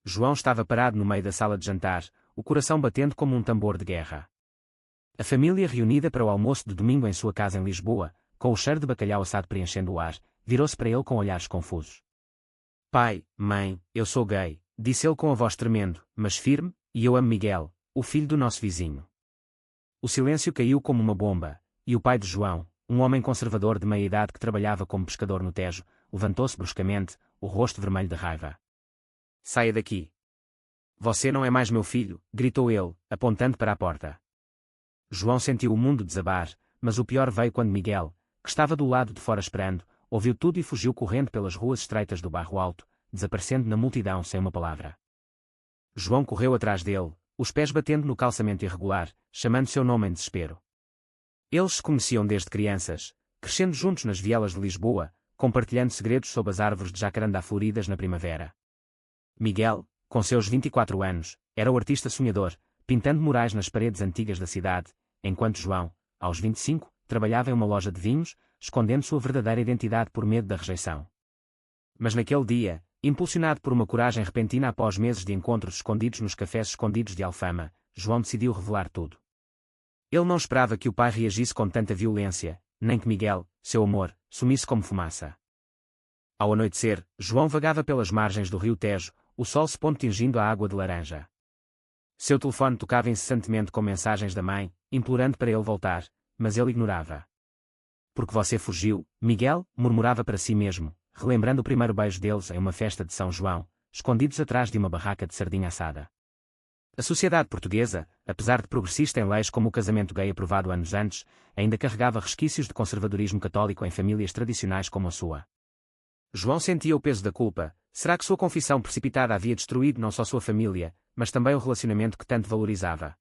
João estava parado no meio da sala de jantar, o coração batendo como um tambor de guerra. A família reunida para o almoço de domingo em sua casa em Lisboa, com o cheiro de bacalhau assado preenchendo o ar, virou-se para ele com olhares confusos. Pai, mãe, eu sou gay, disse ele com a voz tremendo, mas firme, e eu amo Miguel, o filho do nosso vizinho. O silêncio caiu como uma bomba, e o pai de João, um homem conservador de meia-idade que trabalhava como pescador no Tejo, levantou-se bruscamente, o rosto vermelho de raiva. Saia daqui. Você não é mais meu filho, gritou ele, apontando para a porta. João sentiu o mundo desabar, mas o pior veio quando Miguel, que estava do lado de fora esperando, ouviu tudo e fugiu correndo pelas ruas estreitas do bairro Alto, desaparecendo na multidão sem uma palavra. João correu atrás dele, os pés batendo no calçamento irregular, chamando seu nome em desespero. Eles se conheciam desde crianças, crescendo juntos nas vielas de Lisboa, compartilhando segredos sob as árvores de jacarandá floridas na primavera. Miguel, com seus 24 anos, era o artista sonhador, pintando murais nas paredes antigas da cidade, enquanto João, aos 25, trabalhava em uma loja de vinhos, escondendo sua verdadeira identidade por medo da rejeição. Mas naquele dia, impulsionado por uma coragem repentina após meses de encontros escondidos nos cafés escondidos de Alfama, João decidiu revelar tudo. Ele não esperava que o pai reagisse com tanta violência, nem que Miguel, seu amor, sumisse como fumaça. Ao anoitecer, João vagava pelas margens do rio Tejo, o sol se pondo tingindo a água de laranja. Seu telefone tocava incessantemente com mensagens da mãe, implorando para ele voltar, mas ele ignorava. Porque você fugiu, Miguel, murmurava para si mesmo, relembrando o primeiro beijo deles em uma festa de São João, escondidos atrás de uma barraca de sardinha assada. A sociedade portuguesa, apesar de progressista em leis como o casamento gay aprovado anos antes, ainda carregava resquícios de conservadorismo católico em famílias tradicionais como a sua. João sentia o peso da culpa. Será que sua confissão precipitada havia destruído não só sua família, mas também o relacionamento que tanto valorizava?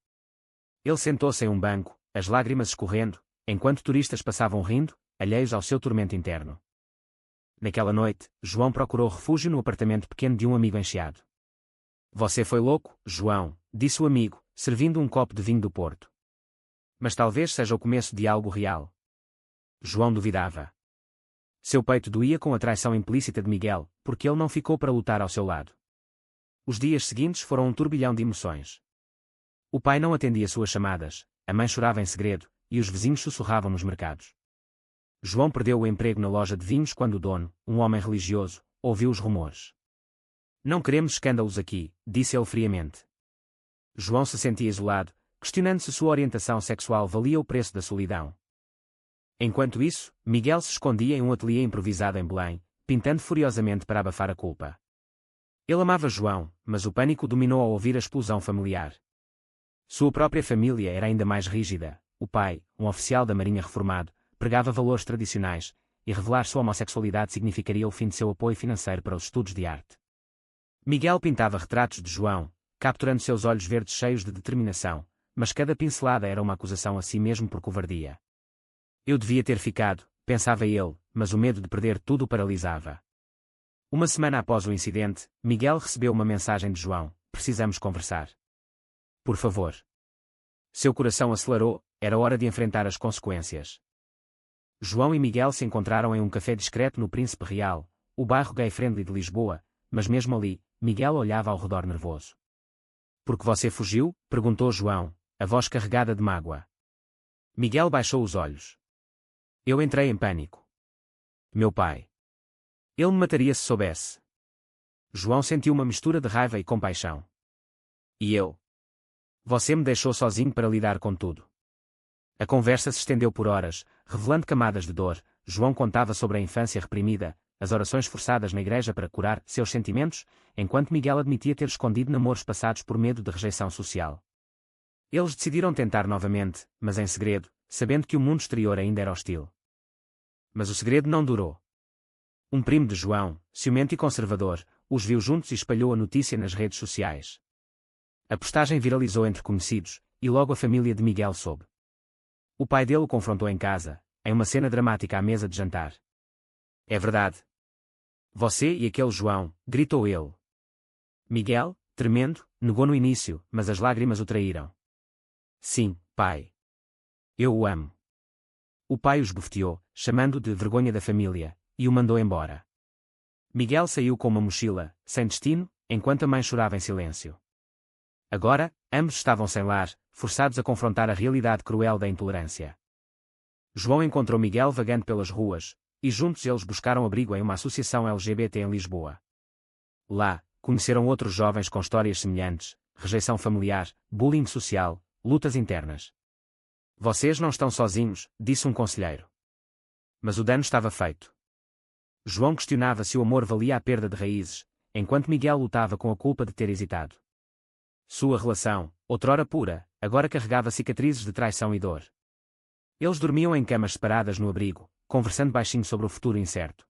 Ele sentou-se em um banco, as lágrimas escorrendo, enquanto turistas passavam rindo, alheios ao seu tormento interno. Naquela noite, João procurou refúgio no apartamento pequeno de um amigo enxeado. Você foi louco, João, disse o amigo, servindo um copo de vinho do Porto. Mas talvez seja o começo de algo real. João duvidava. Seu peito doía com a traição implícita de Miguel, porque ele não ficou para lutar ao seu lado. Os dias seguintes foram um turbilhão de emoções. O pai não atendia suas chamadas, a mãe chorava em segredo, e os vizinhos sussurravam nos mercados. João perdeu o emprego na loja de vinhos quando o dono, um homem religioso, ouviu os rumores. Não queremos escândalos aqui, disse ele friamente. João se sentia isolado, questionando se sua orientação sexual valia o preço da solidão. Enquanto isso, Miguel se escondia em um ateliê improvisado em Belém, pintando furiosamente para abafar a culpa. Ele amava João, mas o pânico dominou ao ouvir a explosão familiar. Sua própria família era ainda mais rígida. O pai, um oficial da Marinha reformado, pregava valores tradicionais, e revelar sua homossexualidade significaria o fim de seu apoio financeiro para os estudos de arte. Miguel pintava retratos de João, capturando seus olhos verdes cheios de determinação, mas cada pincelada era uma acusação a si mesmo por covardia. Eu devia ter ficado, pensava ele, mas o medo de perder tudo o paralisava. Uma semana após o incidente, Miguel recebeu uma mensagem de João: precisamos conversar. Por favor. Seu coração acelerou, era hora de enfrentar as consequências. João e Miguel se encontraram em um café discreto no Príncipe Real, o bairro gay-friendly de Lisboa, mas mesmo ali, Miguel olhava ao redor nervoso. Por que você fugiu? Perguntou João, a voz carregada de mágoa. Miguel baixou os olhos. Eu entrei em pânico. Meu pai. Ele me mataria se soubesse. João sentiu uma mistura de raiva e compaixão. E eu? Você me deixou sozinho para lidar com tudo. A conversa se estendeu por horas, revelando camadas de dor. João contava sobre a infância reprimida, as orações forçadas na igreja para curar seus sentimentos, enquanto Miguel admitia ter escondido namoros passados por medo de rejeição social. Eles decidiram tentar novamente, mas em segredo, sabendo que o mundo exterior ainda era hostil. Mas o segredo não durou. Um primo de João, ciumento e conservador, os viu juntos e espalhou a notícia nas redes sociais. A postagem viralizou entre conhecidos, e logo a família de Miguel soube. O pai dele o confrontou em casa, em uma cena dramática à mesa de jantar. É verdade. Você e aquele João, gritou ele. Miguel, tremendo, negou no início, mas as lágrimas o traíram. Sim, pai. Eu o amo. O pai o esbofeteou, chamando-o de vergonha da família, e o mandou embora. Miguel saiu com uma mochila, sem destino, enquanto a mãe chorava em silêncio. Agora, ambos estavam sem lar, forçados a confrontar a realidade cruel da intolerância. João encontrou Miguel vagando pelas ruas, e juntos eles buscaram abrigo em uma associação LGBT em Lisboa. Lá, conheceram outros jovens com histórias semelhantes, rejeição familiar, bullying social, lutas internas. Vocês não estão sozinhos, disse um conselheiro. Mas o dano estava feito. João questionava se o amor valia a perda de raízes, enquanto Miguel lutava com a culpa de ter hesitado. Sua relação, outrora pura, agora carregava cicatrizes de traição e dor. Eles dormiam em camas separadas no abrigo, conversando baixinho sobre o futuro incerto.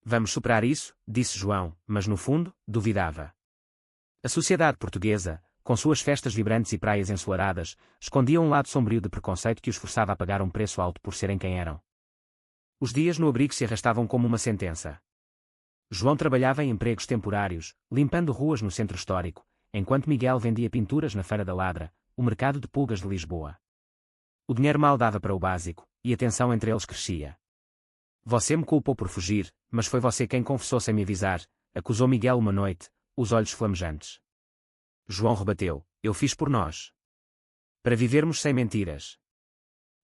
Vamos superar isso, disse João, mas no fundo, duvidava. A sociedade portuguesa, com suas festas vibrantes e praias ensolaradas, escondia um lado sombrio de preconceito que os forçava a pagar um preço alto por serem quem eram. Os dias no abrigo se arrastavam como uma sentença. João trabalhava em empregos temporários, limpando ruas no centro histórico, enquanto Miguel vendia pinturas na Feira da Ladra, o mercado de pulgas de Lisboa. O dinheiro mal dava para o básico, e a tensão entre eles crescia. Você me culpou por fugir, mas foi você quem confessou sem me avisar, acusou Miguel uma noite, os olhos flamejantes. João rebateu, eu fiz por nós. Para vivermos sem mentiras.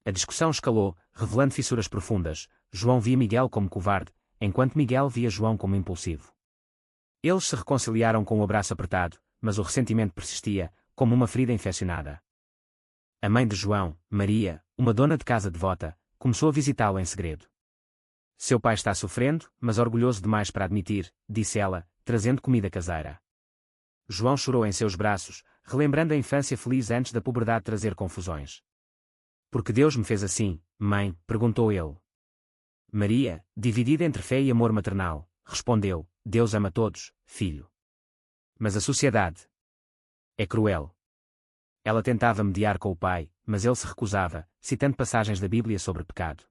A discussão escalou, revelando fissuras profundas. João via Miguel como covarde, enquanto Miguel via João como impulsivo. Eles se reconciliaram com o abraço apertado, mas o ressentimento persistia, como uma ferida infeccionada. A mãe de João, Maria, uma dona de casa devota, começou a visitá-lo em segredo. Seu pai está sofrendo, mas orgulhoso demais para admitir, disse ela, trazendo comida caseira. João chorou em seus braços, relembrando a infância feliz antes da puberdade trazer confusões. Por que Deus me fez assim, mãe? Perguntou ele. Maria, dividida entre fé e amor maternal, respondeu, Deus ama todos, filho. Mas a sociedade é cruel. Ela tentava mediar com o pai, mas ele se recusava, citando passagens da Bíblia sobre pecado.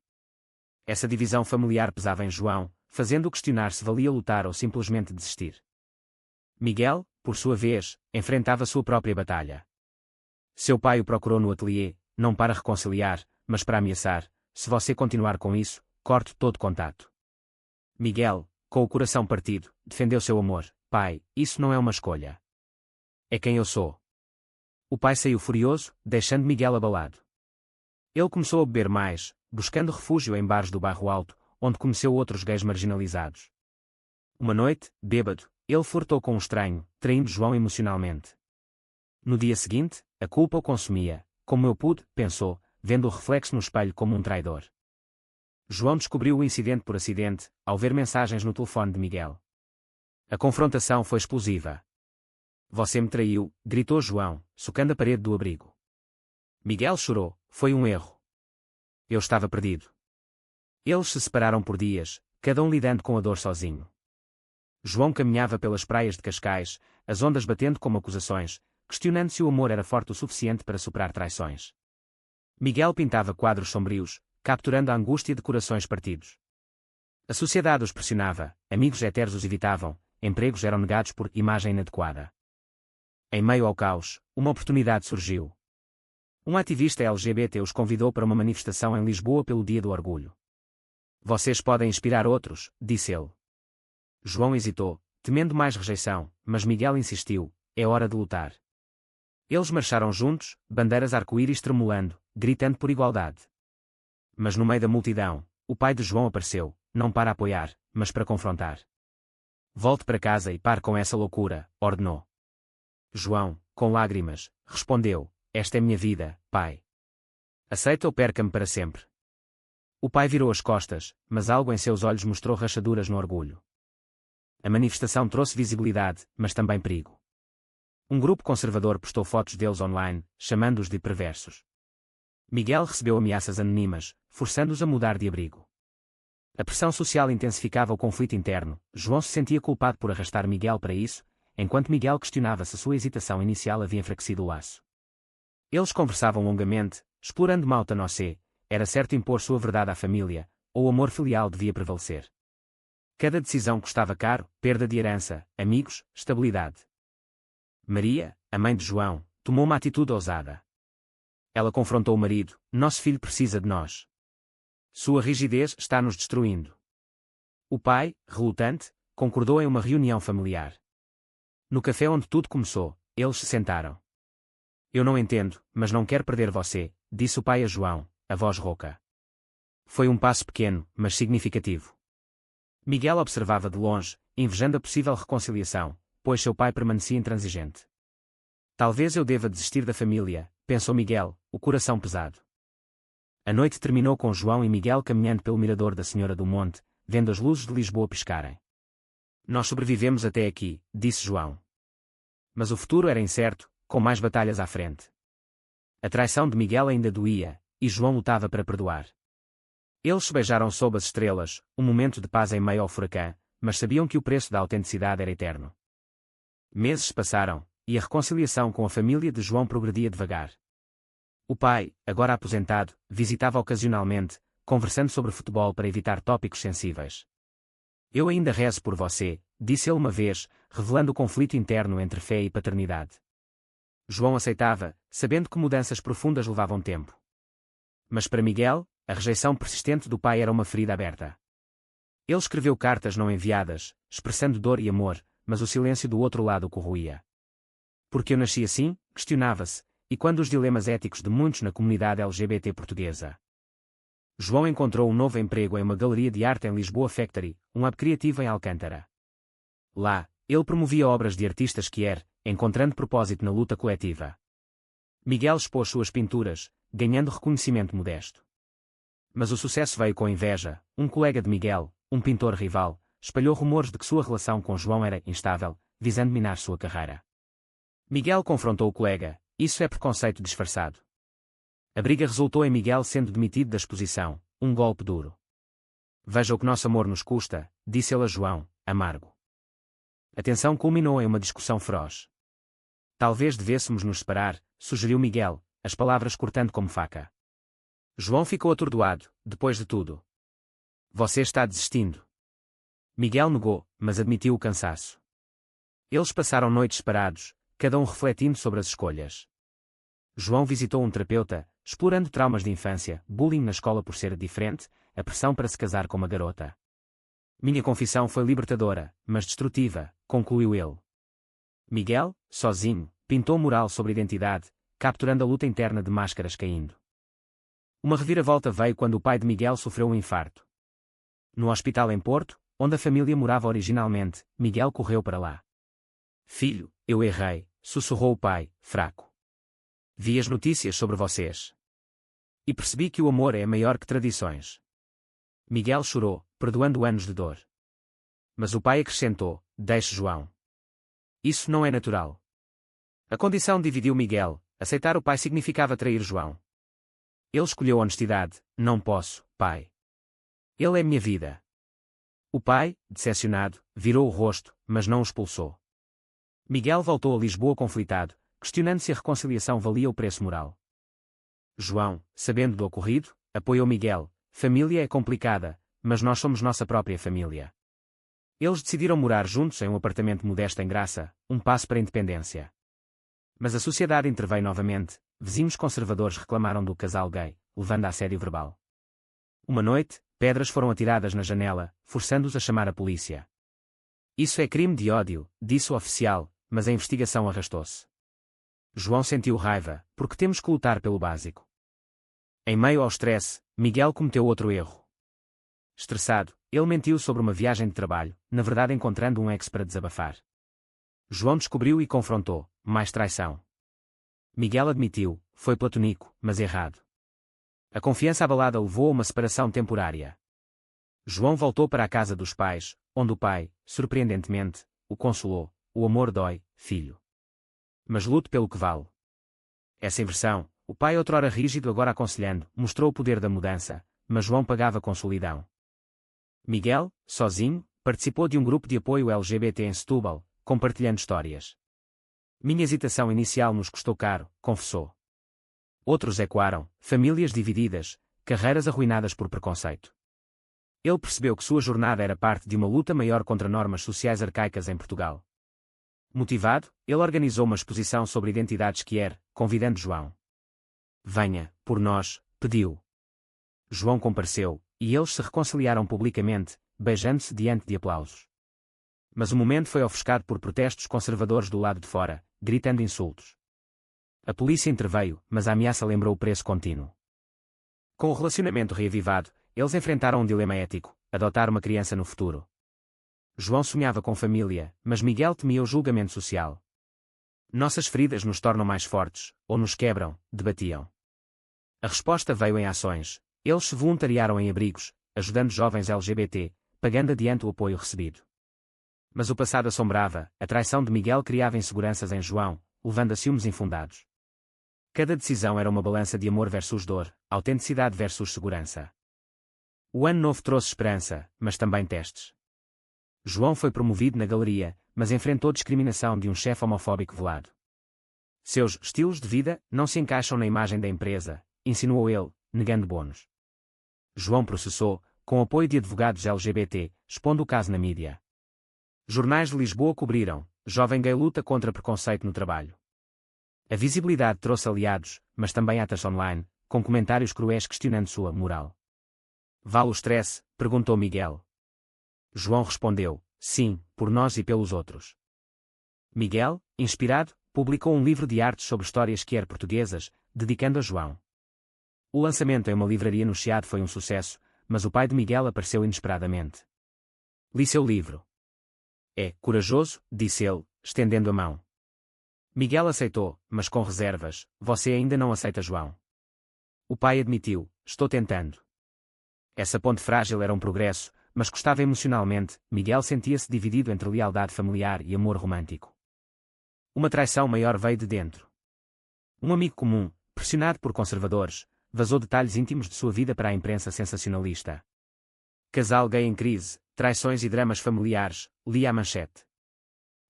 Essa divisão familiar pesava em João, fazendo-o questionar se valia lutar ou simplesmente desistir. Miguel, por sua vez, enfrentava sua própria batalha. Seu pai o procurou no ateliê, não para reconciliar, mas para ameaçar, se você continuar com isso, corto todo contato. Miguel, com o coração partido, defendeu seu amor, pai, isso não é uma escolha. É quem eu sou. O pai saiu furioso, deixando Miguel abalado. Ele começou a beber mais, buscando refúgio em bares do bairro Alto, onde conheceu outros gays marginalizados. Uma noite, bêbado, ele flertou com um estranho, traindo João emocionalmente. No dia seguinte, a culpa o consumia, como eu pude, pensou, vendo o reflexo no espelho como um traidor. João descobriu o incidente por acidente, ao ver mensagens no telefone de Miguel. A confrontação foi explosiva. Você me traiu, gritou João, socando a parede do abrigo. Miguel chorou, foi um erro. Eu estava perdido. Eles se separaram por dias, cada um lidando com a dor sozinho. João caminhava pelas praias de Cascais, as ondas batendo como acusações, questionando se o amor era forte o suficiente para superar traições. Miguel pintava quadros sombrios, capturando a angústia de corações partidos. A sociedade os pressionava, amigos heteros os evitavam, empregos eram negados por imagem inadequada. Em meio ao caos, uma oportunidade surgiu. Um ativista LGBT os convidou para uma manifestação em Lisboa pelo Dia do Orgulho. Vocês podem inspirar outros, disse ele. João hesitou, temendo mais rejeição, mas Miguel insistiu, é hora de lutar. Eles marcharam juntos, bandeiras arco-íris tremulando, gritando por igualdade. Mas no meio da multidão, o pai de João apareceu, não para apoiar, mas para confrontar. Volte para casa e pare com essa loucura, ordenou. João, com lágrimas, respondeu, esta é minha vida, pai. Aceita ou perca-me para sempre. O pai virou as costas, mas algo em seus olhos mostrou rachaduras no orgulho. A manifestação trouxe visibilidade, mas também perigo. Um grupo conservador postou fotos deles online, chamando-os de perversos. Miguel recebeu ameaças anônimas, forçando-os a mudar de abrigo. A pressão social intensificava o conflito interno. João se sentia culpado por arrastar Miguel para isso, enquanto Miguel questionava se sua hesitação inicial havia enfraquecido o laço. Eles conversavam longamente, explorando Mauta Nocé, era certo impor sua verdade à família, ou o amor filial devia prevalecer. Cada decisão custava caro, perda de herança, amigos, estabilidade. Maria, a mãe de João, tomou uma atitude ousada. Ela confrontou o marido, nosso filho precisa de nós. Sua rigidez está nos destruindo. O pai, relutante, concordou em uma reunião familiar. No café onde tudo começou, eles se sentaram. Eu não entendo, mas não quero perder você, disse o pai a João, a voz rouca. Foi um passo pequeno, mas significativo. Miguel observava de longe, invejando a possível reconciliação, pois seu pai permanecia intransigente. Talvez eu deva desistir da família, pensou Miguel, o coração pesado. A noite terminou com João e Miguel caminhando pelo mirador da Senhora do Monte, vendo as luzes de Lisboa piscarem. Nós sobrevivemos até aqui, disse João. Mas o futuro era incerto, com mais batalhas à frente. A traição de Miguel ainda doía, e João lutava para perdoar. Eles se beijaram sob as estrelas, um momento de paz em meio ao furacão, mas sabiam que o preço da autenticidade era eterno. Meses passaram, e a reconciliação com a família de João progredia devagar. O pai, agora aposentado, visitava ocasionalmente, conversando sobre futebol para evitar tópicos sensíveis. Eu ainda rezo por você, disse ele uma vez, revelando o conflito interno entre fé e paternidade. João aceitava, sabendo que mudanças profundas levavam tempo. Mas para Miguel, a rejeição persistente do pai era uma ferida aberta. Ele escreveu cartas não enviadas, expressando dor e amor, mas o silêncio do outro lado o corroía. Porque eu nasci assim? Questionava-se, e quando os dilemas éticos de muitos na comunidade LGBT portuguesa. João encontrou um novo emprego em uma galeria de arte em Lisboa Factory, um hub criativo em Alcântara. Lá, ele promovia obras de artistas encontrando propósito na luta coletiva. Miguel expôs suas pinturas, ganhando reconhecimento modesto. Mas o sucesso veio com inveja. Um colega de Miguel, um pintor rival, espalhou rumores de que sua relação com João era instável, visando minar sua carreira. Miguel confrontou o colega. Isso é preconceito disfarçado. A briga resultou em Miguel sendo demitido da exposição, um golpe duro. Veja o que nosso amor nos custa, disse ele a João, amargo. A tensão culminou em uma discussão feroz. Talvez devêssemos nos separar, sugeriu Miguel, as palavras cortando como faca. João ficou atordoado, depois de tudo. Você está desistindo. Miguel negou, mas admitiu o cansaço. Eles passaram noites separados, cada um refletindo sobre as escolhas. João visitou um terapeuta, explorando traumas de infância, bullying na escola por ser diferente, a pressão para se casar com uma garota. Minha confissão foi libertadora, mas destrutiva, concluiu ele. Miguel, sozinho, pintou um mural sobre identidade, capturando a luta interna de máscaras caindo. Uma reviravolta veio quando o pai de Miguel sofreu um infarto. No hospital em Porto, onde a família morava originalmente, Miguel correu para lá. Filho, eu errei, sussurrou o pai, fraco. Vi as notícias sobre vocês. E percebi que o amor é maior que tradições. Miguel chorou, perdoando anos de dor. Mas o pai acrescentou, deixe João. Isso não é natural. A condição dividiu Miguel, aceitar o pai significava trair João. Ele escolheu honestidade, não posso, pai. Ele é minha vida. O pai, decepcionado, virou o rosto, mas não o expulsou. Miguel voltou a Lisboa conflitado, questionando se a reconciliação valia o preço moral. João, sabendo do ocorrido, apoiou Miguel. Família é complicada, mas nós somos nossa própria família. Eles decidiram morar juntos em um apartamento modesto em Graça, um passo para a independência. Mas a sociedade interveio novamente, vizinhos conservadores reclamaram do casal gay, levando a assédio verbal. Uma noite, pedras foram atiradas na janela, forçando-os a chamar a polícia. Isso é crime de ódio, disse o oficial, mas a investigação arrastou-se. João sentiu raiva, porque temos que lutar pelo básico. Em meio ao estresse, Miguel cometeu outro erro. Estressado, ele mentiu sobre uma viagem de trabalho, na verdade encontrando um ex para desabafar. João descobriu e confrontou, mais traição. Miguel admitiu, foi platônico, mas errado. A confiança abalada levou a uma separação temporária. João voltou para a casa dos pais, onde o pai, surpreendentemente, o consolou. O amor dói, filho. Mas lute pelo que vale. Essa inversão, o pai outrora rígido agora aconselhando, mostrou o poder da mudança, mas João pagava com solidão. Miguel, sozinho, participou de um grupo de apoio LGBT em Setúbal, compartilhando histórias. Minha hesitação inicial nos custou caro, confessou. Outros ecoaram, famílias divididas, carreiras arruinadas por preconceito. Ele percebeu que sua jornada era parte de uma luta maior contra normas sociais arcaicas em Portugal. Motivado, ele organizou uma exposição sobre identidades queer, convidando João. Venha, por nós, pediu. João compareceu, e eles se reconciliaram publicamente, beijando-se diante de aplausos. Mas o momento foi ofuscado por protestos conservadores do lado de fora, gritando insultos. A polícia interveio, mas a ameaça lembrou o preço contínuo. Com o relacionamento reavivado, eles enfrentaram um dilema ético: adotar uma criança no futuro. João sonhava com família, mas Miguel temia o julgamento social. Nossas feridas nos tornam mais fortes, ou nos quebram, debatiam. A resposta veio em ações. Eles se voluntariaram em abrigos, ajudando jovens LGBT, pagando adiante o apoio recebido. Mas o passado assombrava, a traição de Miguel criava inseguranças em João, levando a ciúmes infundados. Cada decisão era uma balança de amor versus dor, autenticidade versus segurança. O ano novo trouxe esperança, mas também testes. João foi promovido na galeria, mas enfrentou discriminação de um chefe homofóbico velado. Seus estilos de vida não se encaixam na imagem da empresa, insinuou ele, negando bônus. João processou, com apoio de advogados LGBT, expondo o caso na mídia. Jornais de Lisboa cobriram: jovem gay luta contra preconceito no trabalho. A visibilidade trouxe aliados, mas também atas online, com comentários cruéis questionando sua moral. Vale o stress? Perguntou Miguel. João respondeu: sim, por nós e pelos outros. Miguel, inspirado, publicou um livro de artes sobre histórias queer portuguesas, dedicando a João. O lançamento em uma livraria no Chiado foi um sucesso, mas o pai de Miguel apareceu inesperadamente. Li seu livro. É corajoso, disse ele, estendendo a mão. Miguel aceitou, mas com reservas: você ainda não aceita João. O pai admitiu: estou tentando. Essa ponte frágil era um progresso, mas custava emocionalmente. Miguel sentia-se dividido entre lealdade familiar e amor romântico. Uma traição maior veio de dentro. Um amigo comum, pressionado por conservadores, vazou detalhes íntimos de sua vida para a imprensa sensacionalista. Casal gay em crise, traições e dramas familiares, lia a manchete.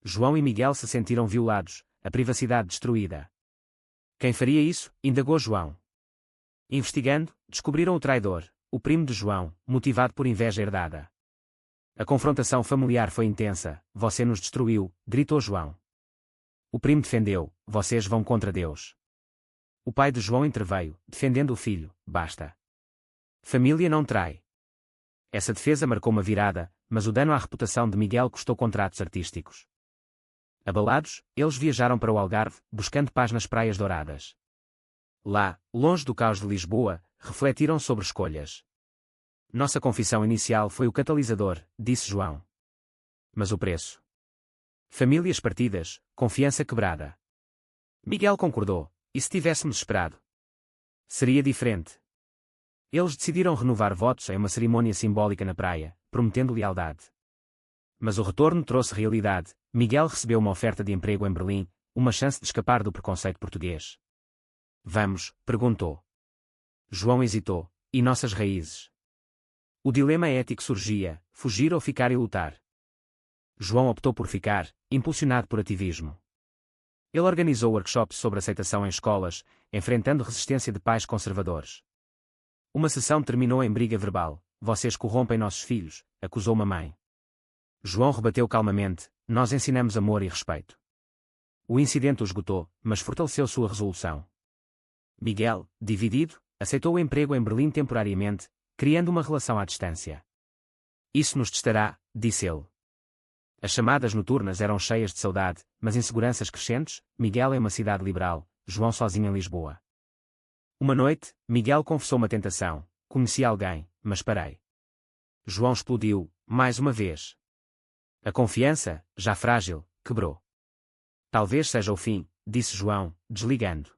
João e Miguel se sentiram violados, a privacidade destruída. Quem faria isso? Indagou João. Investigando, descobriram o traidor, o primo de João, motivado por inveja herdada. A confrontação familiar foi intensa: você nos destruiu, gritou João. O primo defendeu: vocês vão contra Deus. O pai de João interveio, defendendo o filho: basta. Família não trai. Essa defesa marcou uma virada, mas o dano à reputação de Miguel custou contratos artísticos. Abalados, eles viajaram para o Algarve, buscando paz nas praias douradas. Lá, longe do caos de Lisboa, refletiram sobre escolhas. Nossa confissão inicial foi o catalisador, disse João. Mas o preço? Famílias partidas, confiança quebrada. Miguel concordou: e se tivéssemos esperado? Seria diferente. Eles decidiram renovar votos em uma cerimônia simbólica na praia, prometendo lealdade. Mas o retorno trouxe realidade. Miguel recebeu uma oferta de emprego em Berlim, uma chance de escapar do preconceito português. Vamos? Perguntou. João hesitou. E nossas raízes? O dilema ético surgia: fugir ou ficar e lutar. João optou por ficar, impulsionado por ativismo. Ele organizou workshops sobre aceitação em escolas, enfrentando resistência de pais conservadores. Uma sessão terminou em briga verbal: vocês corrompem nossos filhos, acusou uma mãe. João rebateu calmamente: nós ensinamos amor e respeito. O incidente o esgotou, mas fortaleceu sua resolução. Miguel, dividido, aceitou o emprego em Berlim temporariamente, criando uma relação à distância. Isso nos testará, disse ele. As chamadas noturnas eram cheias de saudade, mas inseguranças crescentes. Miguel é uma cidade liberal, João sozinho em Lisboa. Uma noite, Miguel confessou uma tentação: conheci alguém, mas parei. João explodiu, mais uma vez. A confiança, já frágil, quebrou. Talvez seja o fim, disse João, desligando.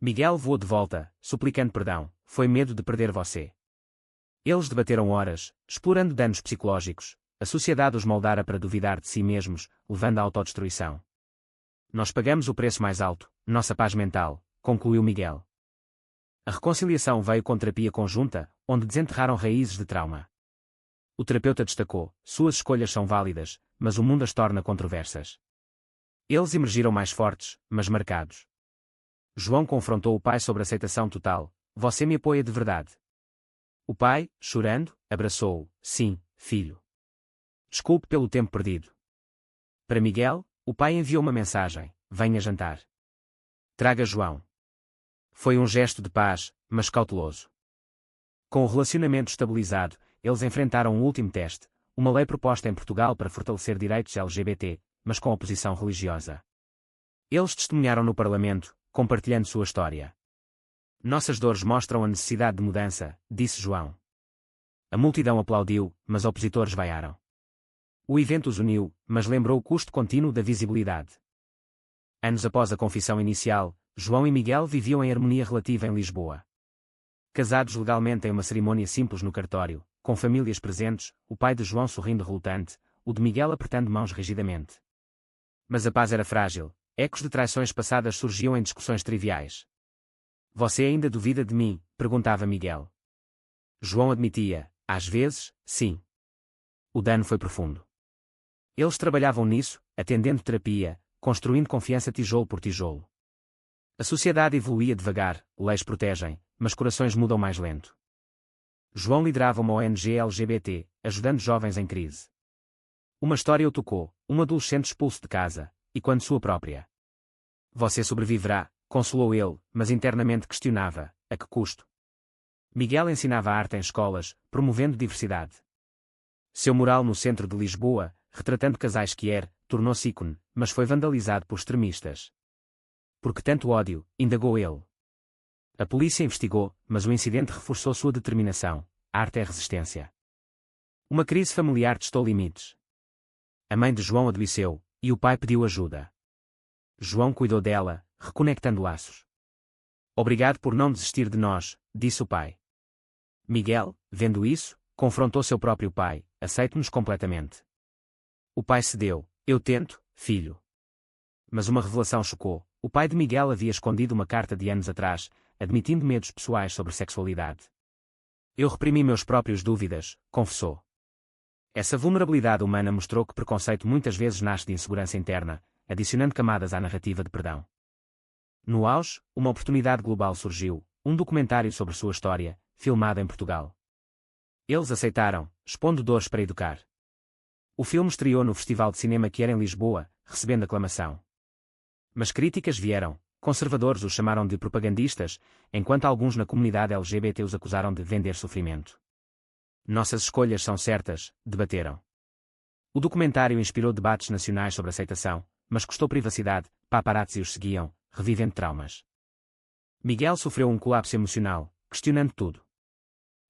Miguel voou de volta, suplicando perdão: foi medo de perder você. Eles debateram horas, explorando danos psicológicos. A sociedade os moldara para duvidar de si mesmos, levando à autodestruição. Nós pagamos o preço mais alto, nossa paz mental, concluiu Miguel. A reconciliação veio com terapia conjunta, onde desenterraram raízes de trauma. O terapeuta destacou: suas escolhas são válidas, mas o mundo as torna controversas. Eles emergiram mais fortes, mas marcados. João confrontou o pai sobre aceitação total: você me apoia de verdade? O pai, chorando, abraçou-o: sim, filho. Desculpe pelo tempo perdido. Para Miguel, o pai enviou uma mensagem: venha jantar. Traga João. Foi um gesto de paz, mas cauteloso. Com o relacionamento estabilizado, eles enfrentaram um último teste: uma lei proposta em Portugal para fortalecer direitos LGBT, mas com oposição religiosa. Eles testemunharam no Parlamento, compartilhando sua história. Nossas dores mostram a necessidade de mudança, disse João. A multidão aplaudiu, mas opositores vaiaram. O evento os uniu, mas lembrou o custo contínuo da visibilidade. Anos após a confissão inicial, João e Miguel viviam em harmonia relativa em Lisboa. Casados legalmente em uma cerimônia simples no cartório, com famílias presentes, o pai de João sorrindo relutante, o de Miguel apertando mãos rigidamente. Mas a paz era frágil, ecos de traições passadas surgiam em discussões triviais. Você ainda duvida de mim? Perguntava Miguel. João admitia, às vezes, sim. O dano foi profundo. Eles trabalhavam nisso, atendendo terapia, construindo confiança tijolo por tijolo. A sociedade evoluía devagar, leis protegem, mas corações mudam mais lento. João liderava uma ONG LGBT, ajudando jovens em crise. Uma história o tocou, um adolescente expulso de casa, e quando sua própria. Você sobreviverá, consolou ele, mas internamente questionava, a que custo? Miguel ensinava arte em escolas, promovendo diversidade. Seu mural no centro de Lisboa, retratando casais queer, tornou-se ícone, mas foi vandalizado por extremistas. Por que tanto ódio? Indagou ele. A polícia investigou, mas o incidente reforçou sua determinação. A arte é resistência. Uma crise familiar testou limites. A mãe de João adoeceu, e o pai pediu ajuda. João cuidou dela, reconectando laços. Obrigado por não desistir de nós, disse o pai. Miguel, vendo isso, confrontou seu próprio pai, aceite-nos completamente. O pai cedeu, eu tento, filho. Mas uma revelação chocou, o pai de Miguel havia escondido uma carta de anos atrás, admitindo medos pessoais sobre sexualidade. Eu reprimi meus próprios dúvidas, confessou. Essa vulnerabilidade humana mostrou que preconceito muitas vezes nasce de insegurança interna, adicionando camadas à narrativa de perdão. No auge, uma oportunidade global surgiu, um documentário sobre sua história, filmado em Portugal. Eles aceitaram, expondo dores para educar. O filme estreou no Festival de Cinema que era em Lisboa, recebendo aclamação. Mas críticas vieram, conservadores os chamaram de propagandistas, enquanto alguns na comunidade LGBT os acusaram de vender sofrimento. Nossas escolhas são certas, debateram. O documentário inspirou debates nacionais sobre aceitação, mas custou privacidade, paparazzi os seguiam, revivendo traumas. Miguel sofreu um colapso emocional, questionando tudo.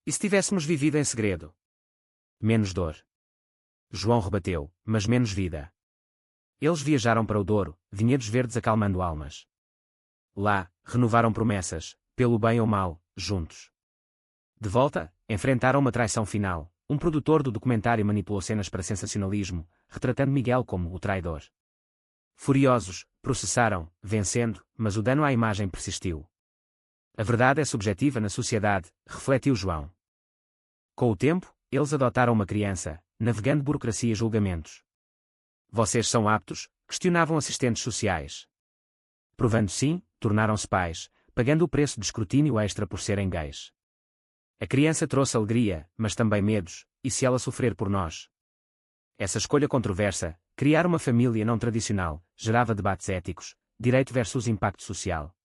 E se tivéssemos vivido em segredo? Menos dor. João rebateu, mas menos vida. Eles viajaram para o Douro, vinhedos verdes acalmando almas. Lá, renovaram promessas, pelo bem ou mal, juntos. De volta, enfrentaram uma traição final. Um produtor do documentário manipulou cenas para sensacionalismo, retratando Miguel como o traidor. Furiosos, processaram, vencendo, mas o dano à imagem persistiu. A verdade é subjetiva na sociedade, refletiu João. Com o tempo, eles adotaram uma criança, navegando burocracia e julgamentos. Vocês são aptos? Questionavam assistentes sociais. Provando sim, tornaram-se pais, pagando o preço de escrutínio extra por serem gays. A criança trouxe alegria, mas também medos, e se ela sofrer por nós? Essa escolha controversa, criar uma família não tradicional, gerava debates éticos, direito versus impacto social.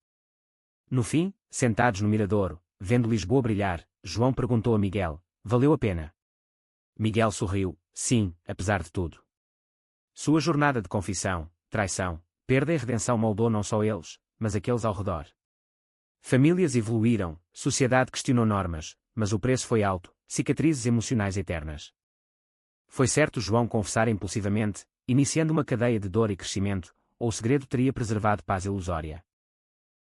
No fim, sentados no miradouro, vendo Lisboa brilhar, João perguntou a Miguel, valeu a pena? Miguel sorriu, sim, apesar de tudo. Sua jornada de confissão, traição, perda e redenção moldou não só eles, mas aqueles ao redor. Famílias evoluíram, sociedade questionou normas, mas o preço foi alto, cicatrizes emocionais eternas. Foi certo João confessar impulsivamente, iniciando uma cadeia de dor e crescimento, ou o segredo teria preservado paz ilusória.